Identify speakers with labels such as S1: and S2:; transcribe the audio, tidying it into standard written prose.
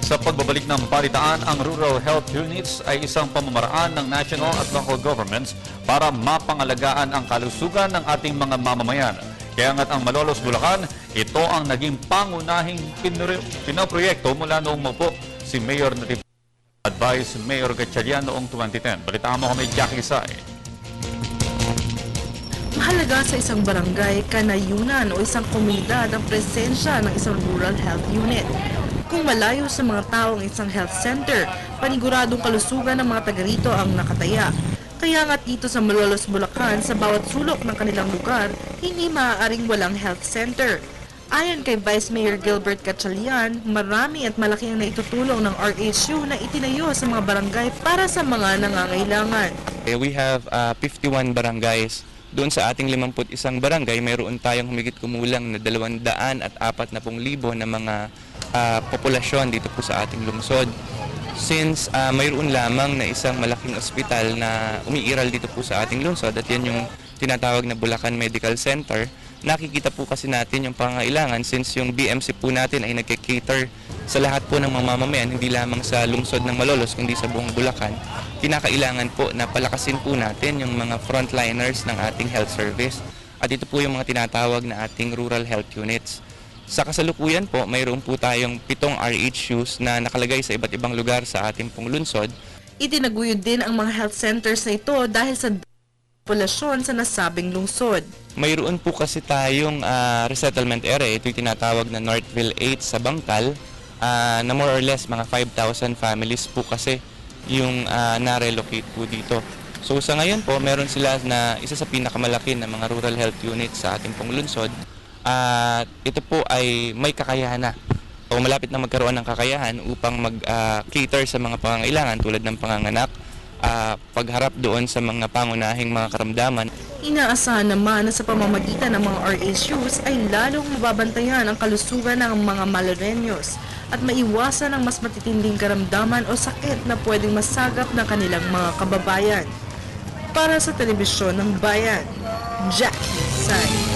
S1: Sa pagbabalik ng balitaan, ang Rural Health Units ay isang pamamaraan ng national at local governments para mapangalagaan ang kalusugan ng ating mga mamamayan. Kaya nga't ang Malolos, Bulacan, ito ang naging pangunahing pinoproyekto mula noong maupo si Mayor Natib Advice Mayor Gatchalian noong 2010. Balitaan mo kami, Jackie Say.
S2: Mahalaga sa isang barangay, kanayunan o isang komunidad ang presensya ng isang rural health unit. Kung malayo sa mga tao ang isang health center, paniguradong kalusugan ng mga taga rito ang nakataya. Kaya nga dito sa Malolos, Bulacan, sa bawat sulok ng kanilang lugar, hindi maaaring walang health center. Ayon kay Vice Mayor Gilbert Gatchalian, marami at malaki ang naitutulong ng RHU na itinayo sa mga barangay para sa mga nangangailangan.
S3: We have 51 barangays. Doon sa ating 51 barangay, mayroon tayong humigit kumulang na 240,000 na mga populasyon dito po sa ating lungsod. Since mayroon lamang na isang malaking ospital na umiiral dito po sa ating lungsod at yan yung tinatawag na Bulacan Medical Center, nakikita po kasi natin yung pangailangan since yung BMC po natin ay nagkikater sa lahat po ng mga mamamayan, hindi lamang sa lungsod ng Malolos kundi sa buong Bulacan. Kinakailangan po na palakasin po natin yung mga frontliners ng ating health service at ito po yung mga tinatawag na ating rural health units. Sa kasalukuyan po, mayroon po tayong 7 RHUs na nakalagay sa iba't ibang lugar sa ating pong lungsod.
S2: Itinaguyod din ang mga health centers na ito dahil sa populasyon sa nasabing lungsod.
S3: Mayroon po kasi tayong resettlement area, ito yung tinatawag na Northville 8 sa Bangkal, na more or less mga 5,000 families po kasi yung na-relocate po dito. So sa ngayon po, meron sila na isa sa pinakamalaki na mga rural health units sa ating pong lungsod. At ito po ay may kakayahan na o malapit na magkaroon ng kakayahan upang mag-cater sa mga pangangailangan tulad ng panganganak, pagharap doon sa mga pangunahing mga karamdaman.
S2: Inaasahan naman na sa pamamagitan ng mga RHUs ay lalong mababantayan ang kalusugan ng mga Maloreños at maiwasan ang mas matitinding karamdaman o sakit na pwedeng masagap ng kanilang mga kababayan. Para sa Telebisyon ng Bayan, Jackie Say.